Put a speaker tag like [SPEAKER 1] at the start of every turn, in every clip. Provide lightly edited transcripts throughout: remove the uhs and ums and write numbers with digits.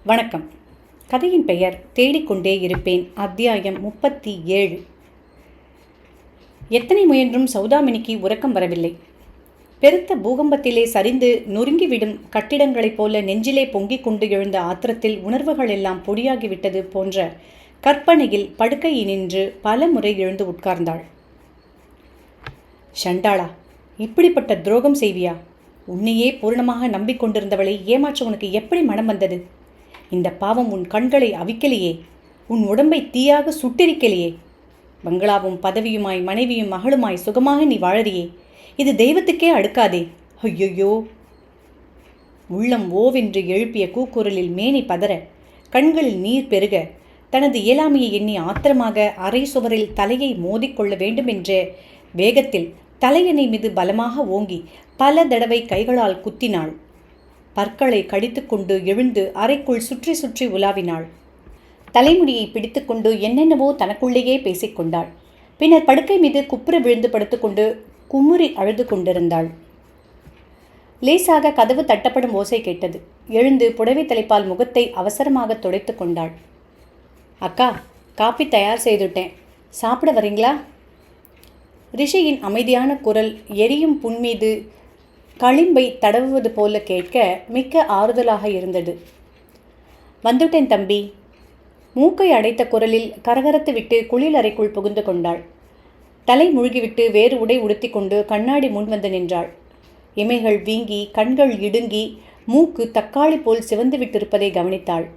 [SPEAKER 1] வணக்கம். கதையின் பெயர் தேடிக்கொண்டே இருப்பேன். அத்தியாயம் 37. எத்தனை முயன்றும் சௌதாமினிக்கு உறக்கம் வரவில்லை. பெருத்த பூகம்பத்திலே சரிந்து நொறுங்கிவிடும் கட்டிடங்களைப் போல நெஞ்சிலே பொங்கிக் கொண்டு எழுந்த ஆத்திரத்தில் உணர்வுகள் எல்லாம் பொடியாகிவிட்டது போன்ற கற்பனையில் படுக்கையினின்று பல முறை எழுந்து உட்கார்ந்தாள். ஷண்டாளா, இப்படிப்பட்ட துரோகம் செய்வியா? உன்னையே பூர்ணமாக நம்பிக்கொண்டிருந்தவளை ஏமாற்ற உனக்கு எப்படி மனம் வந்தது? இந்த பாவம் உன் கண்களை அவிக்கலையே, உன் உடம்பை தீயாக சுட்டிருக்கலையே. பங்களாவும் பதவியுமாய் மனைவியும் மகளுமாய் சுகமாக நீ வாழறியே, இது தெய்வத்துக்கே அடுக்காதே. ஐயோ! உள்ளம் ஓவென்று எழுப்பிய கூக்குரலில் மேனி பதற, கண்களில் நீர் பெருக, தனது இயலாமையை எண்ணி ஆத்திரமாக அரை சுவரில் தலையை மோதிக்கொள்ள வேண்டுமென்ற வேகத்தில் தலையணை மீது பலமாக ஓங்கி பல தடவை கைகளால் குத்தினாள். பற்களை கடித்துக்கொண்டு எழுந்து அறைக்குள் சுற்றி சுற்றி உலாவினாள். தலைமுடியை பிடித்துக்கொண்டு என்னென்னவோ தனக்குள்ளேயே பேசிக்கொண்டாள். பின்னர் படுக்கை மீது குப்புற விழுந்து படுத்துக்கொண்டு குமுறி அழுது கொண்டிருந்தாள். லேசாக கதவு தட்டப்படும் ஓசை கேட்டது. எழுந்து புடவை தலைப்பால் முகத்தை அவசரமாக துடைத்து கொண்டாள். அக்கா, காப்பி தயார் செய்துட்டேன், சாப்பிட வரீங்களா? ரிஷியின் அமைதியான குரல் எரியும் புண்மீது களிம்பை தடவுவது போல கேட்க மிக்க ஆறுதலாக இருந்தது. வந்துட்டேன் தம்பி. மூக்கை அடைத்த குரலில் கரகரத்து விட்டு குளியல் அறைக்குள் புகுந்து கொண்டாள். தலை முழுகிவிட்டு வேறு உடை உடுத்தி கொண்டு கண்ணாடி முன் வந்து நின்றாள். இமைகள் வீங்கி கண்கள் இடுங்கி மூக்கு தக்காளி போல் சிவந்து விட்டிருப்பதை கவனித்தாள்.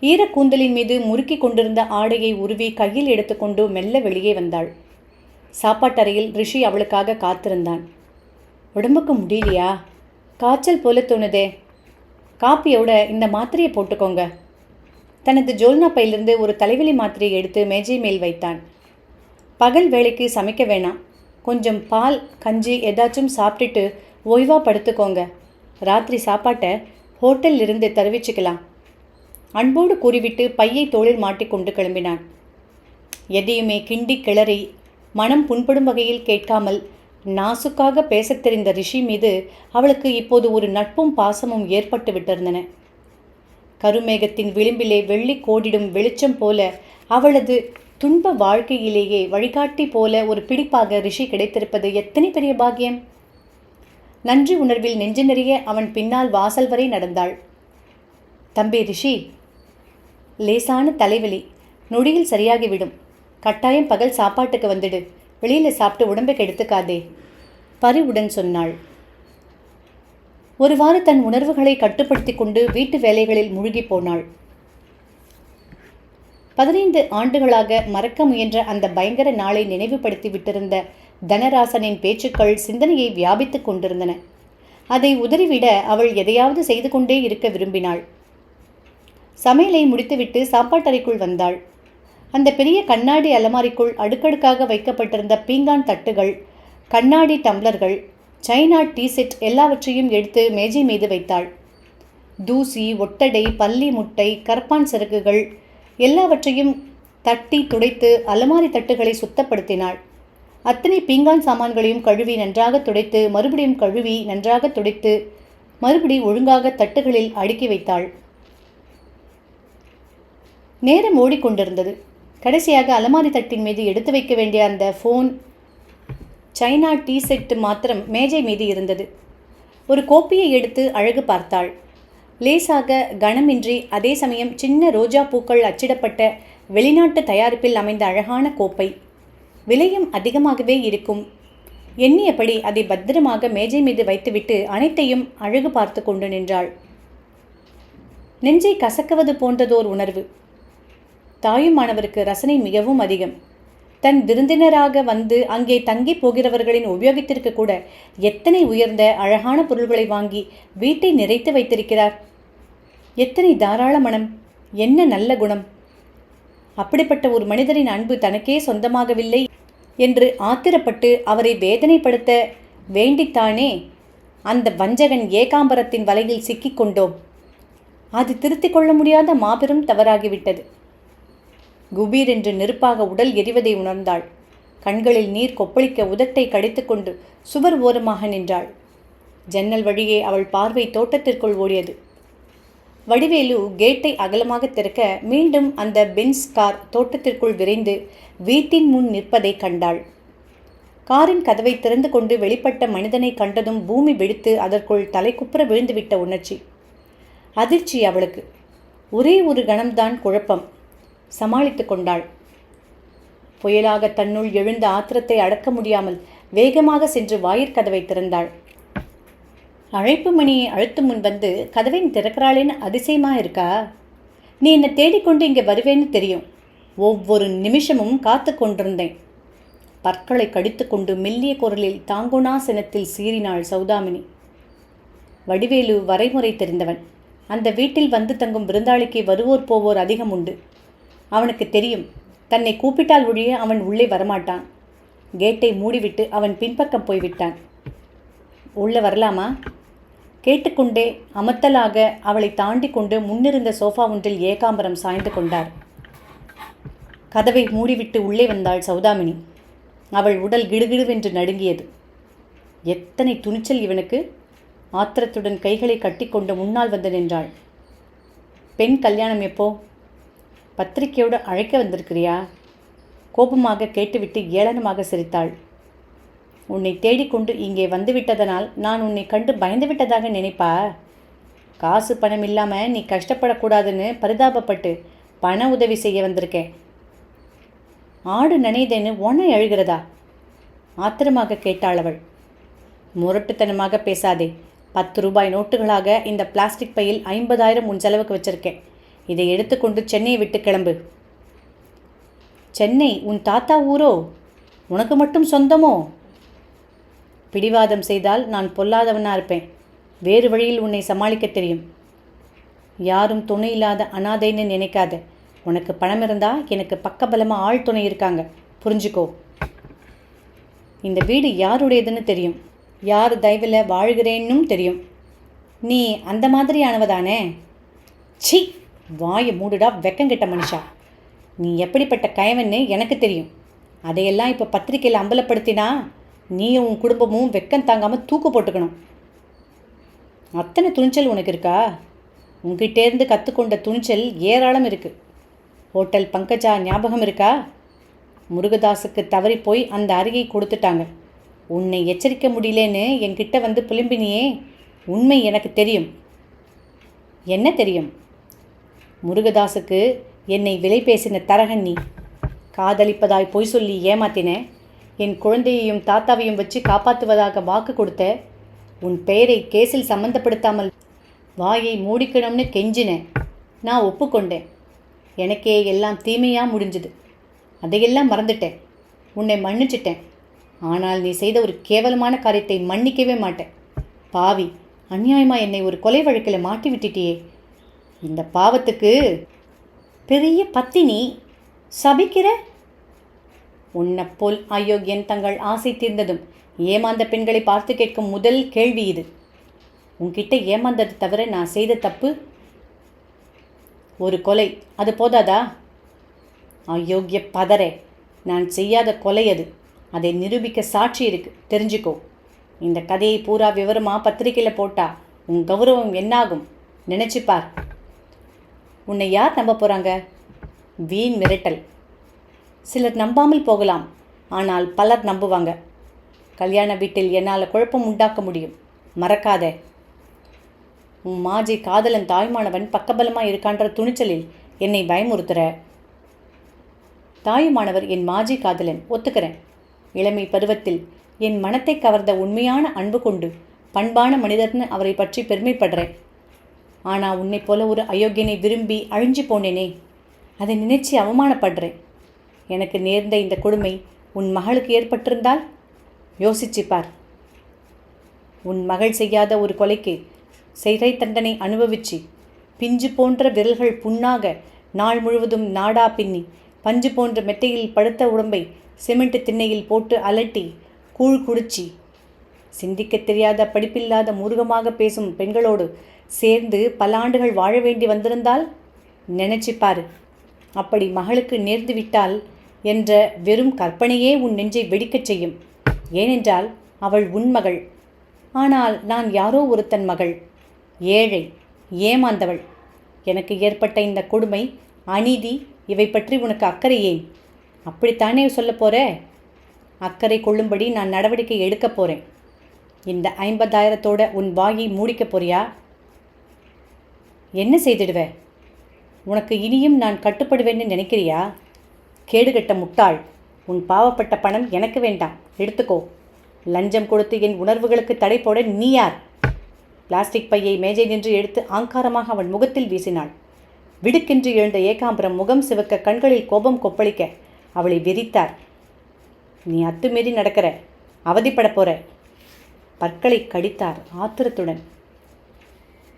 [SPEAKER 1] ஈரக்கூந்தலின் மீது முறுக்கி கொண்டிருந்த ஆடையை உருவி கையில் எடுத்துக்கொண்டு மெல்ல வெளியே வந்தாள். சாப்பாட்டறையில் ரிஷி அவளுக்காக காத்திருந்தான். உடம்புக்கு முடியலையா? காய்ச்சல் போல தோணுதே. காப்பியோட இந்த மாத்திரையை போட்டுக்கோங்க. தனது ஜோல்னா பையிலிருந்து ஒரு தலைவலி மாத்திரையை எடுத்து மேஜை மேல் வைத்தான். பகல் வேளைக்கு சமைக்க வேணாம், கொஞ்சம் பால் கஞ்சி ஏதாச்சும் சாப்பிட்டுட்டு ஓய்வாக படுத்துக்கோங்க. ராத்திரி சாப்பாட்டை ஹோட்டலில் இருந்து தருவிச்சுக்கலாம். அன்போடு கூறிவிட்டு பையை தோளில் மாட்டிக்கொண்டு கிளம்பினான். எதையுமே கிண்டி கிளறி மனம் புண்படும் வகையில் கேட்காமல் நாசுக்காக பேசத் தெரிந்த ரிஷி மீது அவளுக்கு இப்போது ஒரு நட்பும் பாசமும் ஏற்பட்டு விட்டிருந்தன. கருமேகத்தின் விளிம்பிலே வெள்ளி கோடிடும் வெளிச்சம் போல அவளது துன்ப வாழ்க்கையிலேயே வழிகாட்டி போல ஒரு பிடிப்பாக ரிஷி கிடைத்திருப்பது எத்தனை பெரிய பாக்கியம்! நன்றி உணர்வில் நெஞ்சு நிறைய அவன் பின்னால் வாசல் வரை நடந்தாள். தம்பி ரிஷி, லேசான தலைவலி, நொடியில் சரியாகிவிடும். கட்டாயம் பகல் சாப்பாட்டுக்கு வந்துடு. வெளியில் சாப்பிட்டு உடம்பை கெடுத்துக்காதே, பரிவுடன் சொன்னாள். ஒருவாறு தன் உணர்வுகளை கட்டுப்படுத்தி கொண்டு வீட்டு வேலைகளில் மூழ்கி போனாள். 15 ஆண்டுகளாக மறக்க முயன்ற அந்த பயங்கர நாளை நினைவுபடுத்தி விட்டிருந்த தனராசனின் பேச்சுக்கள் சிந்தனையை வியாபித்து கொண்டிருந்தன. அதை உதறிவிட அவள் எதையாவது செய்து கொண்டே இருக்க விரும்பினாள். சமையலை முடித்துவிட்டு சாப்பாட்டறைக்குள் வந்தாள். அந்த பெரிய கண்ணாடி அலமாரிக்குள் அடுக்கடுக்காக வைக்கப்பட்டிருந்த பீங்கான் தட்டுகள், கண்ணாடி டம்ளர்கள், சைனா டீ செட் எல்லாவற்றையும் எடுத்து மேஜை மீது வைத்தாள். தூசி, ஒட்டடை, பல்லி முட்டை, கற்பான் சறுக்குகள் எல்லாவற்றையும் தட்டி துடைத்து அலமாரி தட்டுகளை சுத்தப்படுத்தினாள். அத்தனை பீங்கான் சாமான்களையும் கழுவி நன்றாக துடைத்து மறுபடியும் கழுவி நன்றாக துடைத்து மறுபடி ஒழுங்காக தட்டுகளில் அடுக்கி வைத்தாள். நேரம் ஓடிக்கொண்டிருந்தது. கடைசியாக அலமாரி தட்டின் மீது எடுத்து வைக்க வேண்டிய அந்த ஃபோன், சைனா டீ செட்டு மாத்திரம் மேஜை மீது இருந்தது. ஒரு கோப்பையை எடுத்து அழகு பார்த்தாள். லேசாக கனமின்றி அதே சமயம் சின்ன ரோஜா பூக்கள் அச்சிடப்பட்ட வெளிநாட்டு தயாரிப்பில் அமைந்த அழகான கோப்பை. விலையும் அதிகமாகவே இருக்கும். எண்ணியபடி அதை பத்திரமாக மேஜை மீது வைத்துவிட்டு அனைத்தையும் அழகு பார்த்து கொண்டு நின்றாள். நெஞ்சை கசக்குவது போன்றதோர் உணர்வு. தாயுமானவருக்கு ரசனை மிகவும் அதிகம். தன் விருந்தினராக வந்து அங்கே தங்கி போகிறவர்களின் உபயோகத்திற்கு கூட எத்தனை உயர்ந்த அழகான பொருள்களை வாங்கி வீட்டை நிறைத்து வைத்திருக்கிறார். எத்தனை தாராள மனம், என்ன நல்ல குணம்! அப்படிப்பட்ட ஒரு மனிதரின் அன்பு தனக்கே சொந்தமாகவில்லை என்று ஆத்திரப்பட்டு அவரை வேதனைப்படுத்த வேண்டித்தானே அந்த வஞ்சகன் ஏகாம்பரத்தின் வலையில் சிக்கிக்கொண்டோம். அது திருத்திக் கொள்ள முடியாத மாபெரும் தவறாகிவிட்டது. குபீர் என்று நெருப்பாக உடல் எரிவதை உணர்ந்தாள். கண்களில் நீர் கொப்பளிக்க உதட்டை கடித்துக்கொண்டு சுவர் ஓரமாக நின்றாள். ஜன்னல் வழியே அவள் பார்வை தோட்டத்திற்குள் ஓடியது. வடிவேலு கேட்டை அகலமாக திறக்க மீண்டும் அந்த பென்ஸ் கார் தோட்டத்திற்குள் விரைந்து வீட்டின் முன் நிற்பதை கண்டாள். காரின் கதவை திறந்து கொண்டு வெளிப்பட்ட மனிதனை கண்டதும் பூமி வெடித்து அதற்குள் தலைக்குப்புற விழுந்துவிட்ட உணர்ச்சி, அதிர்ச்சி அவளுக்கு. ஒரே ஒரு கணம்தான் குழப்பம். சமாளித்து கொண்டாள். புயலாக தன்னுள் எழுந்த ஆத்திரத்தை அடக்க முடியாமல் வேகமாக சென்று வாயிற்கதவை திறந்தாள். அழைப்பு மணியை அழுத்தும் முன் வந்து கதவின் திறக்கிறாளேன்னு அதிசயமாக இருக்கா? நீ என்னை தேடிக்கொண்டு இங்கே வருவேன்னு தெரியும். ஒவ்வொரு நிமிஷமும் காத்து கொண்டிருந்தேன். பற்களை கடித்து கொண்டு மெல்லிய குரலில் தாங்குனா சினத்தில் சீறினாள் சௌதாமினி. வடிவேலு வரைமுறை தெரிந்தவன். அந்த வீட்டில் வந்து தங்கும் விருந்தாளிக்கு வருவோர் போவோர் அதிகம் உண்டு. அவனுக்கு தெரியும், தன்னை கூப்பிட்டால் ஒழிய அவன் உள்ளே வரமாட்டான். கேட்டை மூடிவிட்டு அவன் பின்பக்கம் போய்விட்டான். உள்ளே வரலாமா? கேட்டுக்கொண்டே அமத்தலாக அவளை தாண்டி கொண்டு முன்னிருந்த சோஃபா ஒன்றில் ஏகாம்பரம் சாய்ந்து கொண்டார். கதவை மூடிவிட்டு உள்ளே வந்தாள் சௌதாமினி. அவள் உடல் கிடுகிடுவென்று நடுங்கியது. எத்தனை துணிச்சல் இவனுக்கு! ஆத்திரத்துடன் கைகளை கட்டிக்கொண்டு முன்னால் வந்து நின்றாள். பெண் கல்யாணம் எப்போ? பத்திரிக்கையோடு அழைக்க வந்திருக்கிறியா? கோபமாக கேட்டுவிட்டு ஏளனமாக சிரித்தாள். உன்னை தேடிக்கொண்டு இங்கே வந்துவிட்டதனால் நான் உன்னை கண்டு பயந்து விட்டதாக நினைப்பா? காசு பணம் இல்லாமல் நீ கஷ்டப்படக்கூடாதுன்னு பரிதாபப்பட்டு பண உதவி செய்ய வந்திருக்கேன். ஆடு நனைதேன்னு ஒன்றை அழுகிறதா? ஆத்திரமாக கேட்டாள் அவள். முரட்டுத்தனமாக பேசாதே. 10 ரூபாய் நோட்டுகளாக இந்த பிளாஸ்டிக் பையில் 50,000 உன் செலவுக்கு வச்சிருக்கேன். இதை எடுத்துக்கொண்டு சென்னையை விட்டு கிளம்பு. சென்னை உன் தாத்தா ஊரோ? உனக்கு மட்டும் சொந்தமோ? பிடிவாதம் செய்தால் நான் பொல்லாதவனா இருப்பேன். வேறு வழியில் உன்னை சமாளிக்க தெரியும். யாரும் துணை இல்லாத அனாதைன்னு நினைக்காத. உனக்கு பணம் இருந்தா எனக்கு பக்கபலமாக ஆள் துணை இருக்காங்க, புரிஞ்சுக்கோ. இந்த வீடு யாருடையதுன்னு தெரியும். யார் தயவில் வாழ்கிறேன்னும் தெரியும். நீ அந்த மாதிரியானவதானே? சி, வாயை மூடுடா வெக்கங்கிட்ட மனுஷா. நீ எப்படிப்பட்ட கயவன்னு எனக்கு தெரியும். அதையெல்லாம் இப்போ பத்திரிக்கையில் அம்பலப்படுத்தினா நீயும் உன் குடும்பமும் வெக்கம் தாங்காமல் தூக்கு போட்டுக்கணும். அத்தனை துணிச்சல் உனக்கு இருக்கா? உங்ககிட்டேருந்து கற்றுக்கொண்ட துணிச்சல் ஏராளம் இருக்குது. ஹோட்டல் பங்கஜா ஞாபகம் இருக்கா? முருகதாஸுக்கு தவறி போய் அந்த அருகை கொடுத்துட்டாங்க. உன்னை எச்சரிக்க முடியலேன்னு என்கிட்ட வந்து புலம்பினியே. உண்மை எனக்கு தெரியும். என்ன தெரியும்? முருகதாஸுக்கு என்னை விலை பேசின தரகன் நீ. காதலிப்பதாய் பொய் சொல்லி ஏமாத்தினேன். என் குழந்தையையும் தாத்தாவையும் வச்சு காப்பாற்றுவதாக வாக்கு கொடுத்த. உன் பெயரை கேஸில் சம்மந்தப்படுத்தாமல் வாயை மூடிக்கணும்னு கெஞ்சினேன். நான் ஒப்புக்கொண்டேன். எனக்கே எல்லாம் தீமையாக முடிஞ்சுது. அதையெல்லாம் மறந்துட்டேன். உன்னை மன்னிச்சிட்டேன். ஆனால் நீ செய்த ஒரு கேவலமான காரியத்தை மன்னிக்கவே மாட்டேன். பாவி, அநியாயமாக என்னை ஒரு கொலை வழக்கில் மாட்டி விட்டுட்டியே. இந்த பாவத்துக்கு பெரிய பத்தினி சபிக்கிற? உன்னைப்போல் அயோக்கியன் தங்கள் ஆசை தீர்ந்ததும் ஏமாந்த பெண்களை பார்த்து கேட்கும் முதல் கேள்வி இது. உன்கிட்ட ஏமாந்தது தவிர நான் செய்த தப்பு ஒரு கொலை, அது போதாதா? அயோக்கிய பதறே, நான் செய்யாத கொலை அது. அதை நிரூபிக்க சாட்சி இருக்கு, தெரிஞ்சுக்கோ. இந்த கதையை பூரா விவரமாக பத்திரிக்கையில் போட்டா உன் கௌரவம் என்னாகும் நினச்சிப்பார். உன்னை யார் நம்ப போகிறாங்க? வீண் மிரட்டல். சிலர் நம்பாமல் போகலாம், ஆனால் பலர் நம்புவாங்க. கல்யாண வீட்டில் என்னால் குழப்பம் உண்டாக்க முடியும், மறக்காத. உன் மாஜி காதலன் தாய்மானவன் பக்கபலமாக இருக்கான்ற துணிச்சலில் என்னை பயமுறுத்துற. தாயுமானவர் என் மாஜி காதலன், ஒத்துக்கிறேன். இளமை பருவத்தில் என் மனத்தை கவர்ந்த உண்மையான அன்பு கொண்டு பண்பான மனிதர்னு அவரை பற்றி பெருமைப்படுறேன். ஆனால் உன்னை போல ஒரு அயோக்கியனை விரும்பி அழிஞ்சு போனேனே, அதை நினைச்சு அவமானப்படுறேன். எனக்கு நேர்ந்த இந்த கொடுமை உன் மகளுக்கு ஏற்பட்டிருந்தால் யோசிச்சுப்பார். உன் மகள் செய்யாத ஒரு கொலைக்கு சிறை தண்டனை அனுபவிச்சு பிஞ்சு போன்ற விரல்கள் புண்ணாக நாள் முழுவதும் நாடா பின்னி பஞ்சு போன்ற மெத்தையில் படுத்த உடம்பை சிமெண்ட் திண்ணையில் போட்டு அலட்டி கூழ் குடிச்சி சிந்திக்க தெரியாத படிப்பில்லாத மூர்க்கமாக பேசும் பெண்களோடு சேர்ந்து பல ஆண்டுகள் வாழ வேண்டி வந்திருந்தால் நினைச்சிப்பாரு. அப்படி மகளுக்கு நேர்ந்து விட்டால் என்ற வெறும் கற்பனையே உன் நெஞ்சை வெடிக்கச் செய்யும். ஏனென்றால் அவள் உன் மகள். ஆனால் நான் யாரோ ஒருத்தன் மகள். ஏழை, ஏமாந்தவள். எனக்கு ஏற்பட்ட இந்த கொடுமை, அநீதி இவை பற்றி உனக்கு அக்கறை ஏன்? அப்படித்தானே சொல்ல போகிற? அக்கறை கொள்ளும்படி நான் நடவடிக்கை எடுக்க போகிறேன். இந்த 50,000 உன் வாயை மூடிக்க போறியா? என்ன செய்திடுவ? உனக்கு இனியும் நான் கட்டுப்படுவேன்னு நினைக்கிறியா? கேடுகட்ட முட்டாள், உன் பாவப்பட்ட பணம் எனக்கு வேண்டாம், எடுத்துக்கோ. லஞ்சம் கொடுத்து என் உணர்வுகளுக்கு தடை போட நீ யார்? பிளாஸ்டிக் பையை மேஜை நின்று எடுத்து ஆங்காரமாக அவன் முகத்தில் வீசினாள். விடுக்கென்று எழுந்த ஏகாம்பரம் முகம் சிவக்க, கண்களில் கோபம் கொப்பளிக்க அவளை வெறித்தார். நீ அத்துமீறி நடக்கிற, அவதிப்பட போற. பற்களை கடித்தார் ஆத்திரத்துடன்.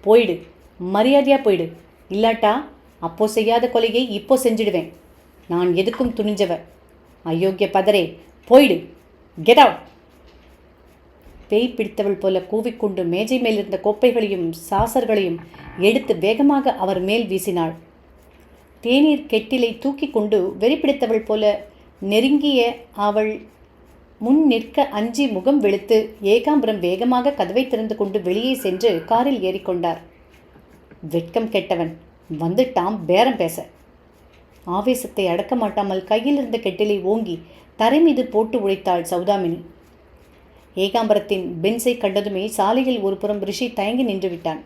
[SPEAKER 1] போயிடு, மரியாதையா போயிடு. இல்லாட்டா அப்போ செய்யாத கொலையை இப்போ செஞ்சிடுவேன். நான் எதுக்கும் துணிஞ்சவ. அயோக்கிய பதரே, போயிடு, கெட் அவுட். பேய் பிடித்தவள் போல கூவிக்கொண்டு மேஜை மேலிருந்த கோப்பைகளையும் சாசர்களையும் எடுத்து வேகமாக அவர் மேல் வீசினாள். தேநீர் கெட்டிலை தூக்கி கொண்டு வெறி பிடித்தவள் போல நெருங்கிய அவள் முன் நிற்க அஞ்சி முகம் வெளுத்து ஏகாம்பரம் வேகமாக கதவை திறந்து கொண்டு வெளியே சென்று காரில் ஏறிக்கொண்டார். வெட்கம் கெட்டவன் வந்துட்டாம் பேரம் பேச. ஆவேசத்தை அடக்க மாட்டாமல் கையில் இருந்த கெட்டிலை ஓங்கி தரை மீது போட்டு உழைத்தாள் சௌதாமினி. ஏகாம்பரத்தின் பென்ஸை கண்டதுமே சாலையில் ஒரு புறம் ரிஷி தயங்கி நின்று விட்டான்.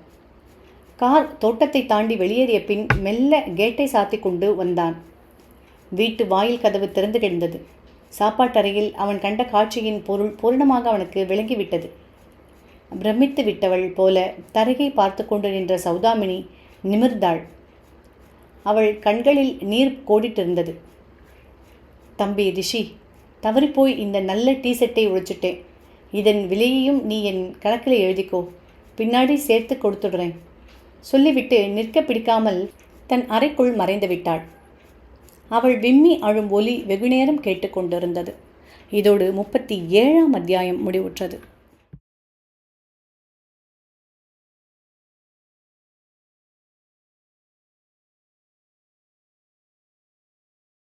[SPEAKER 1] கார் தோட்டத்தை தாண்டி வெளியேறிய பின் மெல்ல கேட்டை சாத்தி கொண்டு வந்தான். வீட்டு வாயில் கதவு திறந்து கிடந்தது. சாப்பாட்டறையில் அவன் கண்ட காட்சியின் பொருள் பூரணமாக அவனுக்கு விளங்கிவிட்டது. பிரமித்து விட்டவள் போல தரையை பார்த்து கொண்டு நின்ற சௌதாமினி நிமிர்ந்தாள். அவள் கண்களில் நீர் கோடிட்டிருந்தது. தம்பி ரிஷி, தவறிப்போய் இந்த நல்ல டீசெட்டை உழைச்சிட்டேன். இதன் விலையையும் நீ என் கணக்கில் எழுதிக்கோ, பின்னாடி சேர்த்து கொடுத்துடுறேன் சொல்லிவிட்டு நிற்க பிடிக்காமல் தன் அறைக்குள் மறைந்து விட்டாள். அவள் விம்மி அழும் ஒலி வெகுநேரம் கேட்டுக்கொண்டிருந்தது. இதோடு 37ஆம் அத்தியாயம் முடிவுற்றது.